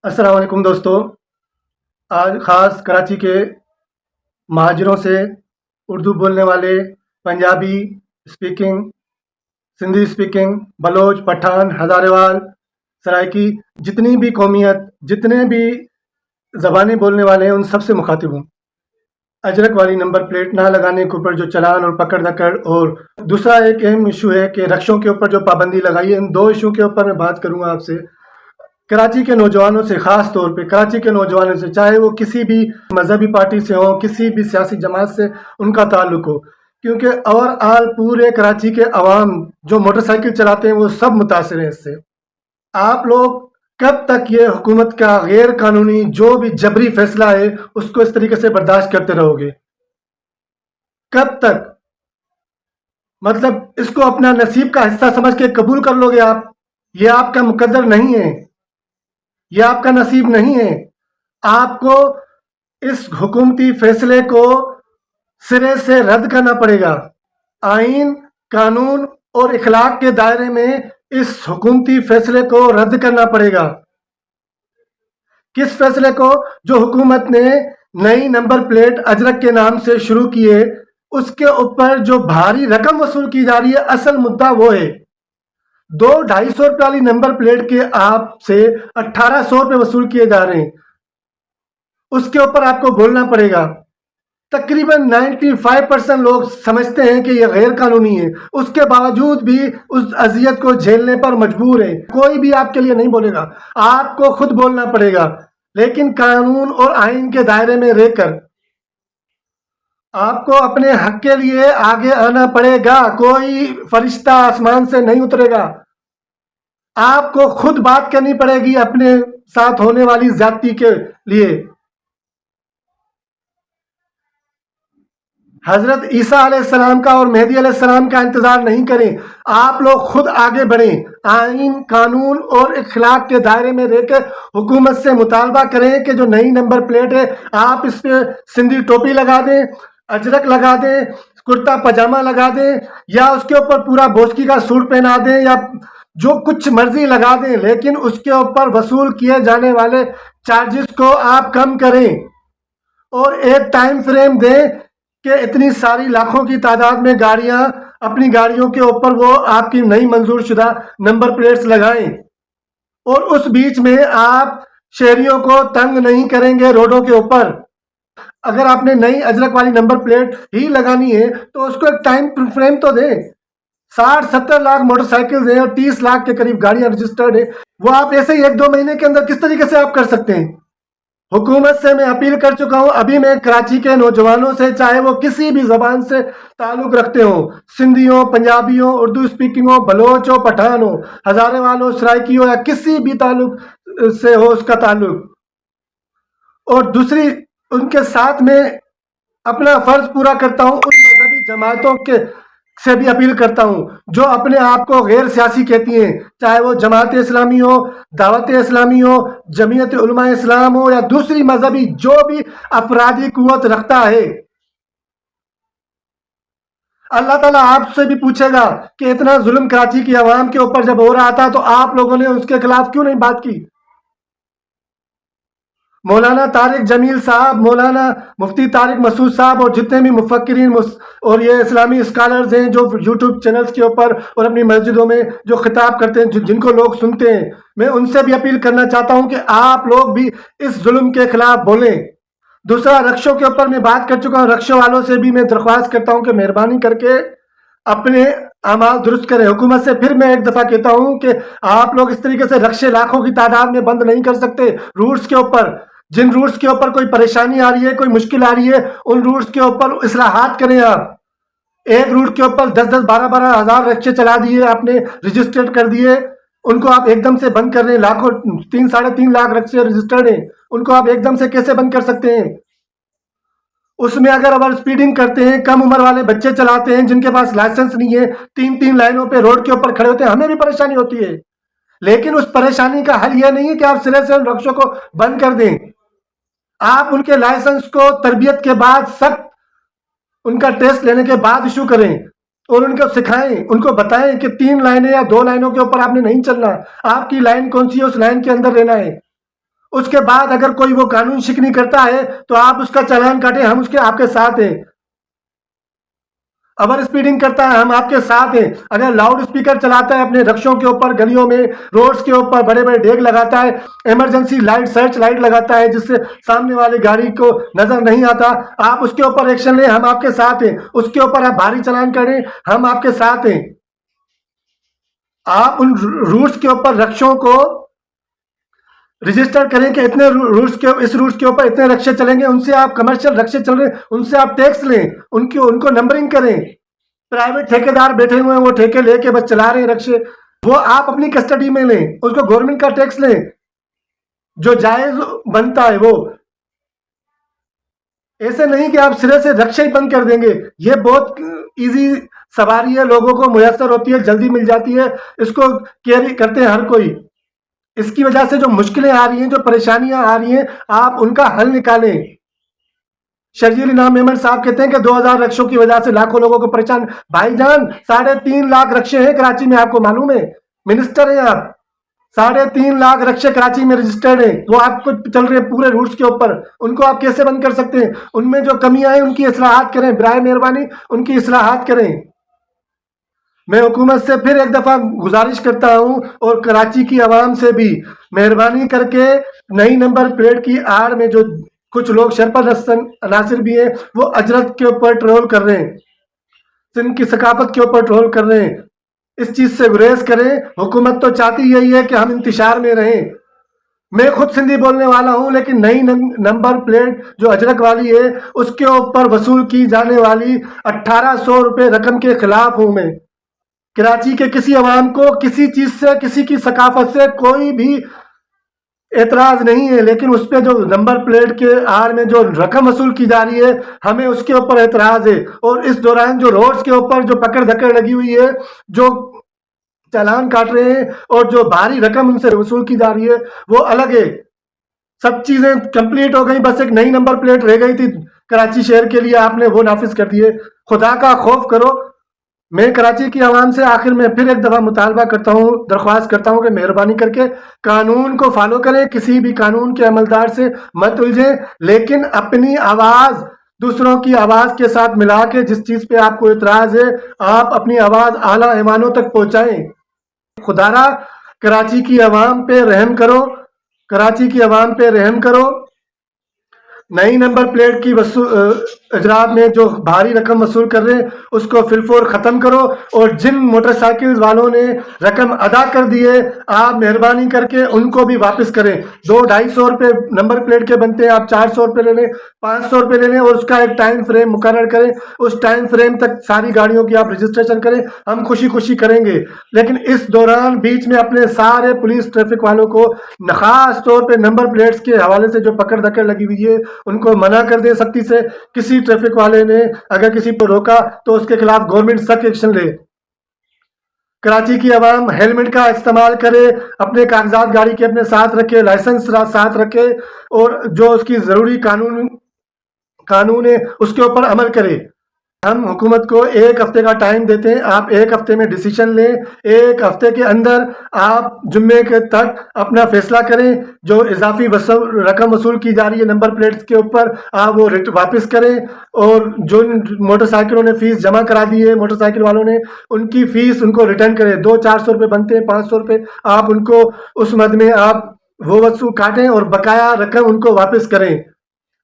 السلام علیکم دوستو، آج خاص کراچی کے مہاجروں سے، اردو بولنے والے، پنجابی اسپیکنگ، سندھی اسپیکنگ، بلوچ، پٹھان، ہزارے وال، سرائکی، جتنی بھی قومیت، جتنے بھی زبانیں بولنے والے ہیں ان سب سے مخاطب ہوں۔ اجرک والی نمبر پلیٹ نہ لگانے کے اوپر جو چلان اور پکڑ دکڑ، اور دوسرا ایک اہم ایشو ہے کہ رکشوں کے اوپر جو پابندی لگائی ہے، ان دو ایشو کے اوپر میں بات کروں گا آپ سے۔ کراچی کے نوجوانوں سے، خاص طور پہ کراچی کے نوجوانوں سے، چاہے وہ کسی بھی مذہبی پارٹی سے ہوں، کسی بھی سیاسی جماعت سے ان کا تعلق ہو، کیونکہ اوور آل پورے کراچی کے عوام جو موٹر سائیکل چلاتے ہیں وہ سب متاثر ہیں اس سے۔ آپ لوگ کب تک یہ حکومت کا غیر قانونی جو بھی جبری فیصلہ ہے اس کو اس طریقے سے برداشت کرتے رہو گے؟ کب تک؟ مطلب اس کو اپنا نصیب کا حصہ سمجھ کے قبول کر لو گے آپ؟ یہ آپ کا مقدر نہیں ہے، یہ آپ کا نصیب نہیں ہے۔ آپ کو اس حکومتی فیصلے کو سرے سے رد کرنا پڑے گا۔ آئین، قانون اور اخلاق کے دائرے میں اس حکومتی فیصلے کو رد کرنا پڑے گا۔ کس فیصلے کو؟ جو حکومت نے نئی نمبر پلیٹ اجرک کے نام سے شروع کی ہے، اس کے اوپر جو بھاری رقم وصول کی جا رہی ہے، اصل مدعا وہ ہے۔ 200-250 روپے والی نمبر پلیٹ کے آپ سے 1800 روپے وصول کیے جا رہے ہیں۔ اس کے اوپر آپ کو بولنا پڑے گا۔ تقریباً 95% لوگ سمجھتے ہیں کہ یہ غیر قانونی ہے، اس کے باوجود بھی اس اذیت کو جھیلنے پر مجبور ہیں۔ کوئی بھی آپ کے لیے نہیں بولے گا، آپ کو خود بولنا پڑے گا، لیکن قانون اور آئین کے دائرے میں رہ کر۔ آپ کو اپنے حق کے لیے آگے آنا پڑے گا، کوئی فرشتہ آسمان سے نہیں اترے گا۔ آپ کو خود بات کرنی پڑے گی اپنے ساتھ ہونے والی زیادتی کے لیے۔ حضرت عیسیٰ علیہ السلام کا اور مہدی علیہ السلام کا انتظار نہیں کریں، آپ لوگ خود آگے بڑھیں۔ آئین، قانون اور اخلاق کے دائرے میں رہ کر حکومت سے مطالبہ کریں کہ جو نئی نمبر پلیٹ ہے آپ اس پہ سندھی ٹوپی لگا دیں، اجرک لگا دیں، کرتا پاجامہ لگا دیں، یا اس کے اوپر پورا بوسکی کا سوٹ پہنا دیں، یا جو کچھ مرضی لگا دیں، لیکن اس کے اوپر وصول کیے جانے والے چارجز کو آپ کم کریں، اور ایک ٹائم فریم دیں کہ اتنی ساری لاکھوں کی تعداد میں گاڑیاں، اپنی گاڑیوں کے اوپر وہ آپ کی نئی منظور شدہ نمبر پلیٹس لگائیں، اور اس بیچ میں آپ شہریوں کو تنگ نہیں کریں گے روڈوں کے اوپر۔ اگر آپ نے نئی اجرک والی نمبر پلیٹ ہی لگانی ہے تو اس کو ایک ٹائم فریم تو دیں۔ 60-70 لاکھ موٹر سائیکل ہیں اور 30 لاکھ کے قریب گاڑیاں رجسٹرڈ ہیں، وہ آپ ایسے ہی 1-2 مہینے کے اندر کس طریقے سے آپ کر سکتے ہیں؟ حکومت سے میں اپیل کر چکا ہوں، ابھی میں کراچی کے نوجوانوں سے، چاہے وہ کسی بھی زبان سے تعلق رکھتے ہوں، سندھی ہو، پنجابی ہو، اردو اسپیکنگ ہو، بلوچ ہو، پٹھان ہو، ہزارے وال ہو، سرائکی ہو، یا کسی بھی تعلق سے ہو اس کا تعلق، اور دوسری ان کے ساتھ میں اپنا فرض پورا کرتا ہوں، ان مذہبی جماعتوں کے سے بھی اپیل کرتا ہوں جو اپنے آپ کو غیر سیاسی کہتی ہیں، چاہے وہ جماعت اسلامی ہو، دعوت اسلامی ہو، جمعیت علماء اسلام ہو، یا دوسری مذہبی جو بھی افرادی قوت رکھتا ہے۔ اللہ تعالیٰ آپ سے بھی پوچھے گا کہ اتنا ظلم کراچی کی عوام کے اوپر جب ہو رہا تھا تو آپ لوگوں نے اس کے خلاف کیوں نہیں بات کی؟ مولانا طارق جمیل صاحب، مولانا مفتی طارق مسعود صاحب، اور جتنے بھی مفکرین اور یہ اسلامی اسکالرز ہیں جو یوٹیوب چینلز کے اوپر اور اپنی مسجدوں میں جو خطاب کرتے ہیں، جن کو لوگ سنتے ہیں، میں ان سے بھی اپیل کرنا چاہتا ہوں کہ آپ لوگ بھی اس ظلم کے خلاف بولیں۔ دوسرا، رکشوں کے اوپر میں بات کر چکا ہوں، رکشوں والوں سے بھی میں درخواست کرتا ہوں کہ مہربانی کر کے اپنے اعمال درست کریں۔ حکومت سے پھر میں ایک دفعہ کہتا ہوں کہ آپ لوگ اس طریقے سے رکشے لاکھوں کی تعداد میں بند نہیں کر سکتے روٹس کے اوپر۔ جن روٹس کے اوپر کوئی پریشانی آ رہی ہے، کوئی مشکل آ رہی ہے، ان روٹس کے اوپر اصلاحات کریں آپ۔ ایک روٹ کے اوپر 10-10، 12-12 ہزار رکشے چلا دیے آپ نے، رجسٹرڈ کر دیے، ان کو آپ ایک دم سے بند کر رہے ہیں۔ لاکھوں، 3-3.5 لاکھ رکشے رجسٹرڈ ہیں، ان کو آپ ایک دم سے کیسے بند کر سکتے ہیں؟ اس میں اگر اوور اسپیڈنگ کرتے ہیں، کم عمر والے بچے چلاتے ہیں جن کے پاس لائسنس نہیں ہے، 3 لائنوں پہ روڈ کے اوپر کھڑے ہوتے ہیں، ہمیں بھی پریشانی ہوتی ہے، لیکن اس پریشانی کا حل یہ نہیں ہے کہ آپ سرے سے ان رکشوں کو بند کر دیں۔ آپ ان کے لائسنس کو تربیت کے بعد، سخت ان کا ٹیسٹ لینے کے بعد ایشو کریں، اور ان کو سکھائیں، ان کو بتائیں کہ 3 لائنیں یا 2 لائنوں کے اوپر آپ نے نہیں چلنا، آپ کی لائن کون سی ہے، اس لائن کے اندر رہنا ہے۔ اس کے بعد اگر کوئی وہ قانون شکنی کرتا ہے تو آپ اس کا چالان کاٹیں، ہم آپ کے ساتھ ہیں۔ اوور اسپیڈنگ کرتا ہے، ہم آپ کے ساتھ ہیں۔ اگر لاؤڈ اسپیکر چلاتا ہے اپنے رکشوں کے اوپر، گلیوں میں، روڈز کے اوپر بڑے بڑے ڈیگ لگاتا ہے، ایمرجنسی لائٹ، سرچ لائٹ لگاتا ہے جس سے سامنے والی گاڑی کو نظر نہیں آتا، آپ اس کے اوپر ایکشن لیں، ہم آپ کے ساتھ ہیں۔ اس کے اوپر آپ بھاری چالان کریں، ہم آپ کے ساتھ ہیں۔ آپ ان روٹس کے اوپر رکشوں کو رجسٹر کریں کہ اتنے اس روٹس کے اوپر اتنے رکشے چلیں گے، ان سے آپ کمرشل رکشے چل رہے ہیں، ان سے آپ ٹیکس لیں، ان کو نمبرنگ کریں۔ پرائیویٹ ٹھیکیدار بیٹھے ہوئے ہیں، وہ ٹھیکے لے کے بس چلا رہے ہیں رکشے، وہ آپ اپنی کسٹڈی میں لیں، اس کو گورنمنٹ کا ٹیکس لیں جو جائز بنتا ہے۔ وہ ایسے نہیں کہ آپ سرے سے رکشے ہی بند کر دیں گے، یہ بہت ایزی سواری ہے، لوگوں کو میسر ہوتی ہے، جلدی مل جاتی ہے، اس کو کیری کرتے ہیں ہر کوئی۔ اس کی وجہ سے جو مشکلیں آ رہی ہیں، جو پریشانیاں آ رہی ہیں، آپ ان کا حل نکالیں۔ شرجیل انعام میمن صاحب کہتے ہیں کہ 2000 رکشوں کی وجہ سے لاکھوں لوگوں کو پریشان۔ بھائی جان 3.5 لاکھ رکشے ہیں کراچی میں، آپ کو معلوم ہے؟ منسٹر ہیں آپ، 3.5 لاکھ رکشے کراچی میں رجسٹرڈ ہیں، وہ آپ کو چل رہے ہیں پورے روٹس کے اوپر، ان کو آپ کیسے بند کر سکتے ہیں؟ ان میں جو کمیاں ہیں ان کی اصلاحات کریں، برائے مہربانی ان کی اصلاحات کریں۔ میں حکومت سے پھر ایک دفعہ گزارش کرتا ہوں اور کراچی کی عوام سے بھی، مہربانی کر کے نئی نمبر پلیٹ کی آڑ میں جو کچھ لوگ شرپرست عناصر بھی ہیں، وہ اجرت کے اوپر ٹرول کر رہے ہیں، سندھ کی ثقافت کے اوپر ٹرول کر رہے ہیں، اس چیز سے گریز کریں۔ حکومت تو چاہتی یہی ہے کہ ہم انتشار میں رہیں۔ میں خود سندھی بولنے والا ہوں، لیکن نئی نمبر پلیٹ جو اجرک والی ہے اس کے اوپر وصول کی جانے والی 1800 روپے رقم کے خلاف ہوں میں۔ کراچی کے کسی عوام کو کسی چیز سے، کسی کی ثقافت سے کوئی بھی اعتراض نہیں ہے، لیکن اس پہ جو نمبر پلیٹ کے آڑ میں جو رقم وصول کی جا رہی ہے، ہمیں اس کے اوپر اعتراض ہے۔ اور اس دوران جو روڈز کے اوپر جو پکڑ دھکڑ لگی ہوئی ہے، جو چالان کاٹ رہے ہیں اور جو بھاری رقم ان سے وصول کی جا رہی ہے، وہ الگ ہے۔ سب چیزیں کمپلیٹ ہو گئی، بس ایک نئی نمبر پلیٹ رہ گئی تھی کراچی شہر کے لیے، آپ نے وہ نافذ کر دیے۔ خدا کا خوف کرو۔ میں کراچی کی عوام سے آخر میں پھر ایک دفعہ مطالبہ کرتا ہوں، درخواست کرتا ہوں کہ مہربانی کر کے قانون کو فالو کریں، کسی بھی قانون کے عملدار سے مت الجھیں، لیکن اپنی آواز دوسروں کی آواز کے ساتھ ملا کے جس چیز پہ آپ کو اعتراض ہے، آپ اپنی آواز اعلیٰ ایوانوں تک پہنچائیں۔ خدارا کراچی کی عوام پہ رحم کرو، کراچی کی عوام پہ رحم کرو۔ نئی نمبر پلیٹ کی اجرات میں جو بھاری رقم وصول کر رہے ہیں اس کو فی الفور ختم کرو، اور جن موٹر سائیکل والوں نے رقم ادا کر دی ہے، آپ مہربانی کر کے ان کو بھی واپس کریں۔ 200-250 روپے نمبر پلیٹ کے بنتے ہیں، آپ 400 روپے لے لیں، 500 روپے لے لیں، اور اس کا ایک ٹائم فریم مقرر کریں، اس ٹائم فریم تک ساری گاڑیوں کی آپ رجسٹریشن کریں، ہم خوشی خوشی کریں گے۔ لیکن اس دوران بیچ میں اپنے سارے پولیس ٹریفک والوں کو خاص طور پہ نمبر پلیٹس کے حوالے سے جو پکڑ دھکڑ لگی ہوئی ہے ان کو منع کر دیں سختی سے۔ کسی ٹریفک والے نے اگر کسی کو روکا تو اس کے خلاف گورنمنٹ سخت ایکشن لے۔ کراچی کی عوام ہیلمٹ کا استعمال کرے، اپنے کاغذات گاڑی کے اپنے ساتھ رکھے، لائسنس ساتھ رکھے، اور جو اس کی ضروری قانون ہے اس کے اوپر عمل کرے۔ ہم حکومت کو 1 ہفتے کا ٹائم دیتے ہیں، آپ 1 ہفتے میں ڈیسیشن لیں، 1 ہفتے کے اندر آپ جمعے کے تک اپنا فیصلہ کریں۔ جو اضافی رقم وصول کی جا رہی ہے نمبر پلیٹس کے اوپر، آپ وہ واپس کریں، اور جو موٹر سائیکلوں نے فیس جمع کرا دی ہے، موٹر سائیکل والوں نے، ان کی فیس ان کو ریٹرن کریں۔ 200-400 روپے بنتے ہیں، 500 روپے آپ ان کو اس مد میں آپ وہ وصول کاٹیں اور بقایا رقم ان کو واپس کریں۔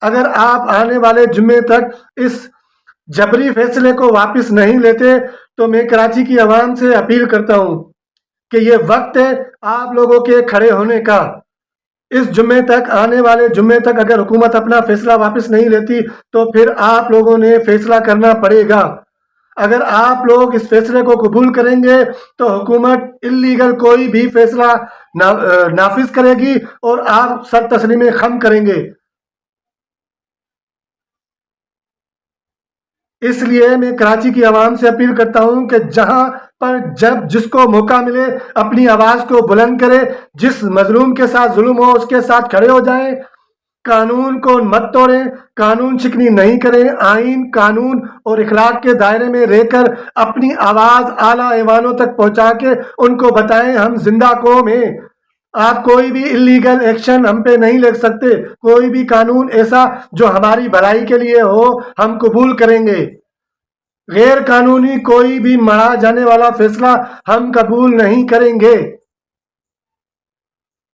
اگر آپ آنے والے جمعے تک اس جبری فیصلے کو واپس نہیں لیتے تو میں کراچی کی عوام سے اپیل کرتا ہوں کہ یہ وقت ہے آپ لوگوں کے کھڑے ہونے کا۔ اس جمعے تک، آنے والے جمعے تک اگر حکومت اپنا فیصلہ واپس نہیں لیتی تو پھر آپ لوگوں نے فیصلہ کرنا پڑے گا۔ اگر آپ لوگ اس فیصلے کو قبول کریں گے تو حکومت اللیگل کوئی بھی فیصلہ نافذ کرے گی اور آپ سر تسلیم خم کریں گے۔ اس لیے میں کراچی کی عوام سے اپیل کرتا ہوں کہ جہاں پر جس کو موقع ملے اپنی آواز کو بلند کرے، جس مظلوم کے ساتھ ظلم ہو اس کے ساتھ کھڑے ہو جائیں، قانون کو مت توڑیں، قانون شکنی نہیں کریں، آئین، قانون اور اخلاق کے دائرے میں رہ کر اپنی آواز اعلیٰ ایوانوں تک پہنچا کے ان کو بتائیں ہم زندہ قوم ہیں، آپ کوئی بھی اللیگل ایکشن ہم پہ نہیں لے سکتے. کوئی بھی قانون ایسا جو ہماری بھلائی کے لیے ہو ہم قبول کریں گے. غیر قانونی کوئی بھی مارا جانے والا فیصلہ ہم قبول نہیں کریں گے.